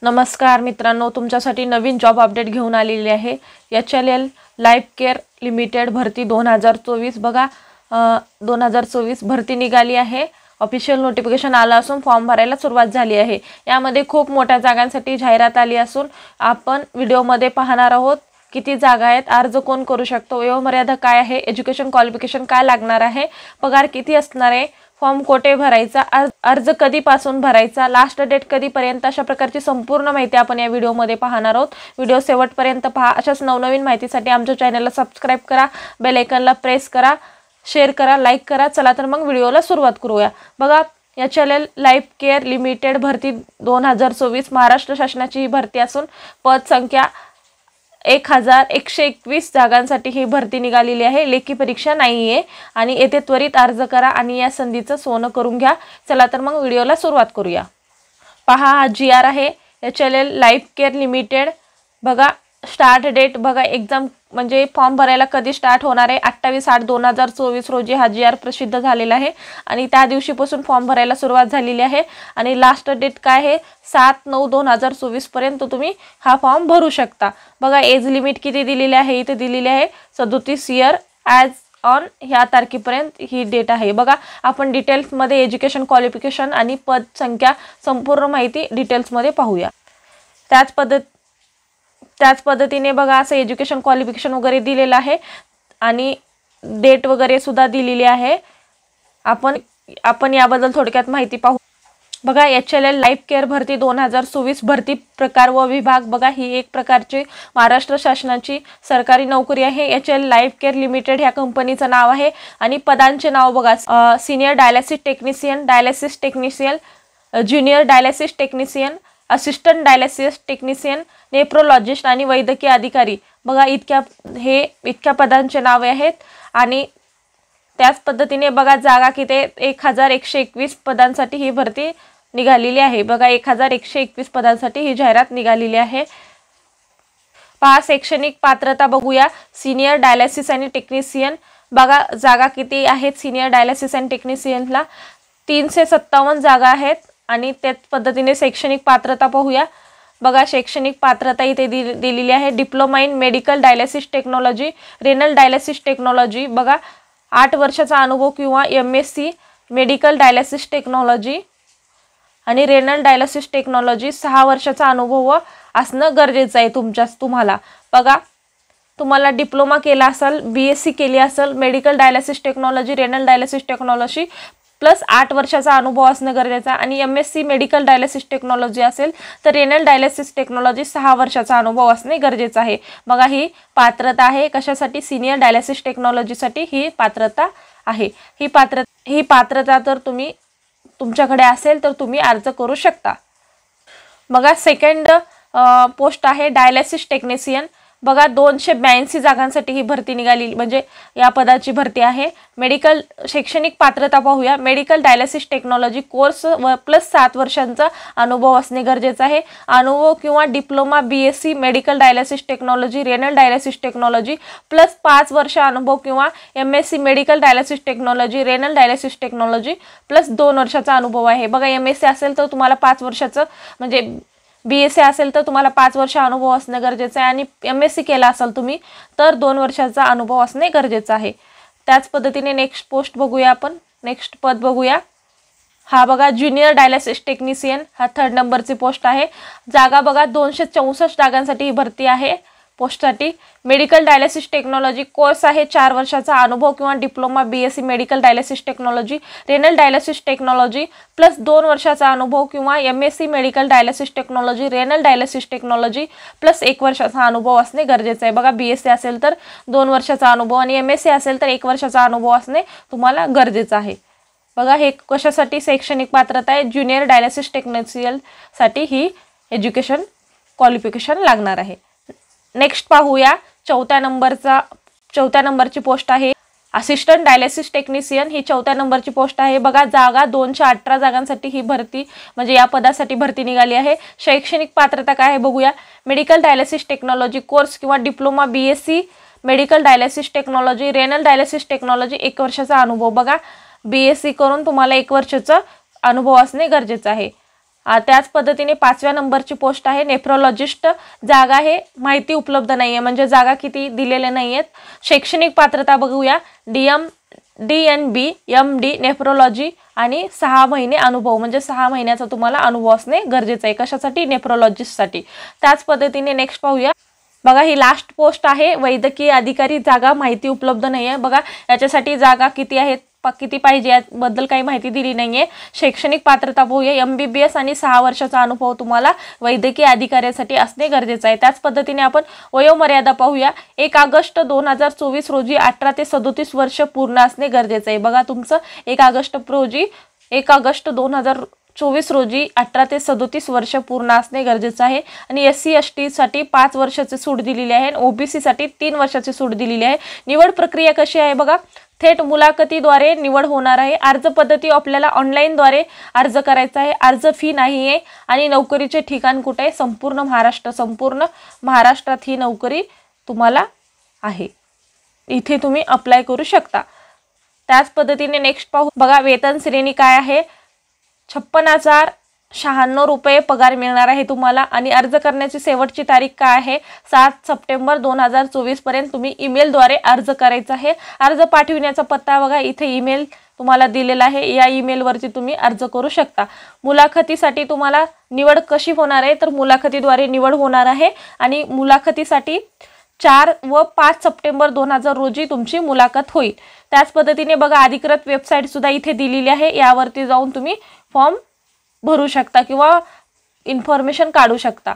नमस्कार मित्रांनो, तुमच्यासाठी नवीन जॉब अपडेट घेऊन आलेली आहे। HLL लाईफ केअर लिमिटेड भरती 2024 बघा 2024 भरती निघाली आहे। ऑफिशियल नोटिफिकेशन आला असून फॉर्म भरायला सुरुवात झाली आहे। यामध्ये खूप मोठ्या जागांसाठी जाहिरात आली असून आपण व्हिडिओमध्ये पाहणार आहोत किती जागा आहेत, अर्ज कोण करू शकतो, वयोमर्यादा काय आहे, एज्युकेशन क्वालिफिकेशन काय लागणार आहे, पगार किती असणार आहे, फॉर्म कोठे भरायचा, अर्ज कधीपासून भरायचा, लास्ट डेट कधीपर्यंत, अशा प्रकारची संपूर्ण माहिती आपण या व्हिडिओमध्ये पाहणार आहोत। व्हिडिओ शेवटपर्यंत पहा। अशाच नवनवीन माहितीसाठी आमच्या चॅनलला सबस्क्राइब करा, बेल आयकॉनला प्रेस करा, शेअर करा, लाईक करा। चला तर मग व्हिडिओला सुरुवात करूया। बघा HLL लाईफ केअर लिमिटेड भरती 2024 महाराष्ट्र शासनाची ही भरती असून पद संख्या 1121 जागांसाठी ही भरती निघालेली आहे। लेखी परीक्षा नाहीये आणि येथे त्वरित अर्ज करा आणि या संधीचं सोनं करून घ्या। चला तर मग व्हिडिओला सुरुवात करूया। पहा, हा GR आहे HLL लाईफ केअर लिमिटेड। बघा स्टार्ट डेट, बघा एग्जाम म्हणजे फॉर्म भरायला कधी स्टार्ट होणार आहे, 28/8/2024 रोजी हा GR प्रसिद्ध झालेला आहे आणि त्या दिवशीपासून फॉर्म भरायला सुरुवात झालेली आहे आणि लास्ट डेट काय आहे 7/9/2024 पर्यंत तुम्ही हा फॉर्म भरू शकता। बघा एज लिमिट किती दिलेली आहे, इथे दिलेली आहे 37 इयर ॲज ऑन ह्या तारखेपर्यंत ही डेट आहे। बघा आपण डिटेल्समध्ये एज्युकेशन क्वालिफिकेशन आणि पद संख्या संपूर्ण माहिती डिटेल्समध्ये पाहूया। त्याच पद्धतीने बघा असं एज्युकेशन क्वालिफिकेशन वगैरे दिलेलं आहे आणि डेट वगैरे सुद्धा दिलेली आहे। आपण याबद्दल थोडक्यात माहिती पाहू। बघा HLL लाईफ केअर भरती 2024 भरती प्रकार व विभाग। बघा ही एक प्रकारची महाराष्ट्र शासनाची सरकारी नोकरी आहे। HLL लाईफ केअर लिमिटेड ह्या कंपनीचं नाव आहे आणि पदांचे नाव बघा senior dialysis technician, junior dialysis technician, assistant dialysis technician, nephrologist आणि वैद्यकीय अधिकारी। बघा इतक्या पदांचे नावे आहेत आणि त्याच पद्धतीने बघा जागा किती 1121 पदांसाठी ही भरती निघालेली आहे। बघा 1121 पदांसाठी ही जाहिरात निघालेली आहे। पहा शैक्षणिक पात्रता बघूया। सिनियर डायलिसिस आणि टेक्निशियन, बघा जागा किती आहेत सिनियर डायलिसिस आणि टेक्निशियनला 357 जागा आहेत आणि त्याच पद्धतीने शैक्षणिक पात्रता पाहूया। बघा शैक्षणिक पात्रता इथे दिलेली आहे diploma in medical dialysis technology, renal dialysis technology. बघा 8 वर्षाचा अनुभव किंवा MSc मेडिकल डायलिसिस टेक्नॉलॉजी आणि रेनल डायलिसिस टेक्नॉलॉजी 6 वर्षाचा अनुभव असणं गरजेचं आहे तुम्हाला। बघा तुम्हाला डिप्लोमा केला असेल, BSc केली असेल medical dialysis technology, renal dialysis technology plus 8 वर्षाचा अनुभव असणं गरजेचं आहे आणि MSc मेडिकल डायलिसिस टेक्नॉलॉजी असेल तर रेनल डायलिसिस टेक्नॉलॉजी 6 वर्षाचा अनुभव असणे गरजेचं आहे। बघा ही पात्रता आहे कशासाठी, सिनियर डायलिसिस टेक्नॉलॉजीसाठी ही पात्रता आहे। ही पात्रता तर तुमच्याकडे असेल तर तुम्ही अर्ज करू शकता। बघा सेकंड पोस्ट आहे डायलिसिस टेक्निशियन। बघा 282 जागांसाठी ही भरती निघाली, म्हणजे या पदाची भरती आहे। मेडिकल शैक्षणिक पात्रता पाहूया। मेडिकल डायलिसिस टेक्नॉलॉजी कोर्स व प्लस 7 वर्षांचा अनुभव असणे गरजेचं आहे। अनुभव किंवा diploma BSc medical dialysis technology, renal dialysis technology plus 5 वर्ष अनुभव किंवा MSc medical dialysis technology, renal dialysis technology plus 2 वर्षाचा अनुभव आहे। बघा MSc असेल तर तुम्हाला 5 वर्षाचं, म्हणजे BSc असेल तर तुम्हाला 5 वर्ष अनुभव असणे गरजेचं आहे आणि MSc केला असेल तुम्ही तर 2 वर्षाचा अनुभव असणे गरजेचं आहे। त्याच पद्धतीने नेक्स्ट पोस्ट बघूया आपण, नेक्स्ट पद बघूया। हा बघा ज्युनियर डायलिसिस टेक्निशियन, हा 3rd नंबरची पोस्ट आहे। जागा बघा 264 जागांसाठी ही भरती आहे। पोस्टसाठी मेडिकल डायलिसिस टेक्नॉलॉजी कोर्स आहे 4 वर्षाचा अनुभव किंवा diploma BSc medical dialysis technology, renal dialysis technology plus 2 वर्षाचा अनुभव किंवा MSc medical dialysis technology, renal dialysis technology plus 1 वर्षाचा अनुभव असणे गरजेचं आहे। बघा BSc असेल तर 2 वर्षाचा अनुभव आणि MSc असेल तर 1 वर्षाचा अनुभव असणे तुम्हाला गरजेचं आहे। बघा हे कशासाठी शैक्षणिक पात्रता आहे, ज्युनियर डायलिसिस टेक्निशियनसाठी ही एज्युकेशन क्वालिफिकेशन लागणार आहे। नेक्स्ट पाहूया 4थ्या नंबरची पोस्ट आहे असिस्टंट डायलिसिस टेक्निशियन, ही 4थ्या नंबरची पोस्ट आहे। बघा जागा 218 जागांसाठी ही भरती, म्हणजे या पदासाठी भरती निघाली आहे। शैक्षणिक पात्रता काय आहे बघूया। मेडिकल डायलिसिस टेक्नॉलॉजी कोर्स किंवा diploma BSc medical dialysis technology, renal dialysis technology 1 वर्षाचा अनुभव। बघा BSc करून तुम्हाला 1 वर्षाचा अनुभव असणे गरजेचं आहे। त्याच पद्धतीने 5व्या नंबरची पोस्ट आहे नेफ्रोलॉजिस्ट. जागा हे माहिती उपलब्ध नाही आहे, म्हणजे जागा किती दिलेल्या नाही आहेत. शैक्षणिक पात्रता बघूया. DNB MD नेफ्रोलॉजी आणि 6 महिने अनुभव, म्हणजे 6 महिन्याचा तुम्हाला अनुभव असणे गरजेचं आहे. कशासाठी? नेफ्रोलॉजिस्टसाठी. त्याच पद्धतीने नेक्स्ट पाहूया. बघा ही लास्ट पोस्ट आहे वैद्यकीय अधिकारी. जागा माहिती उपलब्ध नाही आहे. बघा याच्यासाठी जागा किती आहेत, किती पाहिजे याबद्दल काही माहिती दिली नाही आहे. शैक्षणिक पात्रता पाहूया. MBBS आणि 6 वर्षाचा अनुभव तुम्हाला वैद्यकीय अधिकाऱ्यासाठी असणे गरजेचं आहे. त्याच पद्धतीने आपण वयोमर्यादा पाहूया. 1 ऑगस्ट 2024 रोजी 18 ते 37 वर्ष पूर्ण असणे गरजेचं आहे. बघा तुमचं 1 ऑगस्ट 2024 रोजी 18 ते 37 वर्ष पूर्ण असणे गरजेचं आहे. आणि SC ST साठी 5 वर्षाची सूट दिलेली आहे. OBC साठी 3 वर्षाची सूट दिलेली आहे. निवड प्रक्रिया कशी आहे बघा. थेट मुलाखतीद्वारे निवड होणार आहे. अर्ज पद्धती आपल्याला ऑनलाईनद्वारे अर्ज करायचा आहे. अर्ज फी नाही आहे. आणि नोकरीचे ठिकाण कुठे आहे? संपूर्ण महाराष्ट्रात ही नोकरी तुम्हाला आहे. इथे तुम्ही अप्लाय करू शकता. त्याच पद्धतीने नेक्स्ट पाहू. बघा वेतन श्रेणी काय आहे. 56,096 रुपये पगार मिळणार आहे तुम्हाला. आणि अर्ज करण्याची शेवटची तारीख काय आहे? 7 सप्टेंबर 2024 पर्यंत तुम्ही ईमेलद्वारे अर्ज करायचा आहे. अर्ज पाठविण्याचा पत्ता बघा इथे ईमेल तुम्हाला दिलेला आहे. या ईमेलवरती तुम्ही अर्ज करू शकता. मुलाखतीसाठी तुम्हाला निवड कशी होणार आहे? तर मुलाखतीद्वारे निवड होणार आहे. आणि मुलाखतीसाठी 4 व 5 सप्टेंबर 2000 रोजी तुमची मुलाखत होईल. त्याच पद्धतीने बघा अधिकृत वेबसाईट सुद्धा इथे दिलेली आहे. यावरती जाऊन तुम्ही फॉर्म भरू शकता किंवा इन्फॉर्मेशन काढू शकता.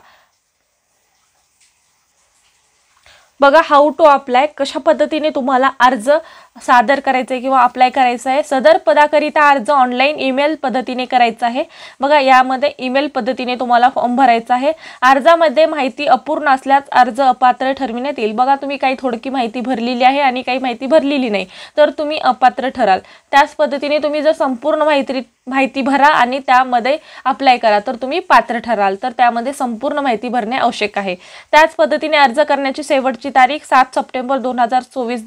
बघा हाऊ टू अप्लाय, कशा पद्धतीने तुम्हाला अर्ज सादर करायचा आहे किंवा अप्लाय करायचा आहे. सदर पदाकरिता अर्ज ऑनलाईन ईमेल पद्धतीने करायचा आहे. बघा यामध्ये ईमेल पद्धतीने तुम्हाला फॉर्म भरायचा आहे. अर्जामध्ये माहिती अपूर्ण असल्यास अर्ज अपात्र ठरविण्यात येईल. बघा तुम्ही काही थोडकी माहिती भरलेली आहे आणि काही माहिती भरलेली नाही तर तुम्ही अपात्र ठराल. त्याच पद्धतीने तुम्ही जर संपूर्ण माहिती भरा आणि त्यामध्ये अप्लाय करा तर तुम्ही पात्र ठराल. तर त्यामध्ये संपूर्ण माहिती भरणे आवश्यक आहे. त्याच पद्धतीने अर्ज करण्याची शेवटची तारीख 7 सप्टेंबर 2024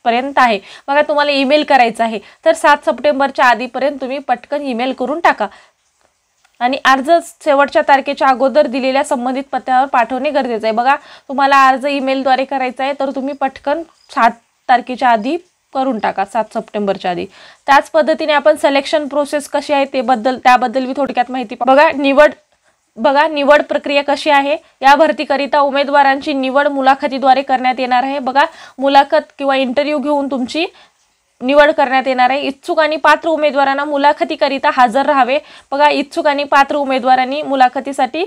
पर्यंत आहे. बघा तुम्हाला ईमेल करायचा आहे तर 7 सप्टेंबरच्या आधीपर्यंत तुम्ही पटकन ईमेल करून टाका. आणि अर्ज शेवटच्या तारखेच्या अगोदर दिलेल्या संबंधित पत्त्यावर पाठवणे गरजेचे आहे. बघा तुम्हाला अर्ज ईमेलद्वारे करायचा आहे तर तुम्ही पटकन 7 तारखेच्या आधी करून टाका, 7 सप्टेंबरच्या आधी. त्याच पद्धतीने आपण सिलेक्शन प्रोसेस कशी आहे त्याबद्दल मी थोडक्यात माहिती बघा निवड प्रक्रिया कशी आहे. या भरतीकरिता उमेदवारांची निवड मुलाखतीद्वारे करण्यात येणार आहे. बघा मुलाखत किंवा इंटरव्ह्यू घेऊन तुमची निवड करण्यात येणार आहे. इच्छुक आणि पात्र उमेदवारांना मुलाखतीकरिता हजर राहावे. बघा इच्छुक आणि पात्र उमेदवारांनी मुलाखतीसाठी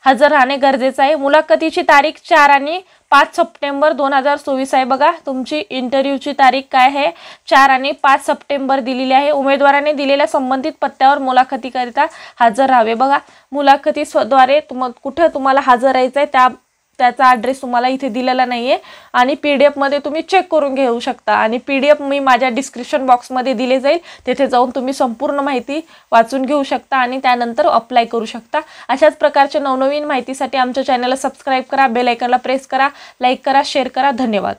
हजर राहणे गरजेचं आहे. मुलाखतीची तारीख 4 आणि 5 सप्टेंबर 2024 आहे. बघा तुमची इंटरव्ह्यूची तारीख काय आहे? 4 आणि 5 सप्टेंबर दिलेली आहे. उमेदवाराने दिलेल्या संबंधित पत्त्यावर मुलाखतीकरिता हजर राहावे. बघा मुलाखतीद्वारे कुठे तुम्हाला हजर राहायचं आहे त्याचा ॲड्रेस तुम्हाला इथे दिलेला नाही आहे. आणि PDF मध्ये तुम्ही चेक करून घेऊ शकता. आणि PDF मी माझ्या डिस्क्रिप्शन बॉक्समध्ये दिले जाईल, तिथे जाऊन तुम्ही संपूर्ण माहिती वाचून घेऊ शकता आणि त्यानंतर अप्लाय करू शकता. अशाच प्रकारच्या नवनवीन माहितीसाठी आमच्या चॅनलला सबस्क्राईब करा, बेल आयकॉनला प्रेस करा, लाईक करा, शेअर करा. धन्यवाद.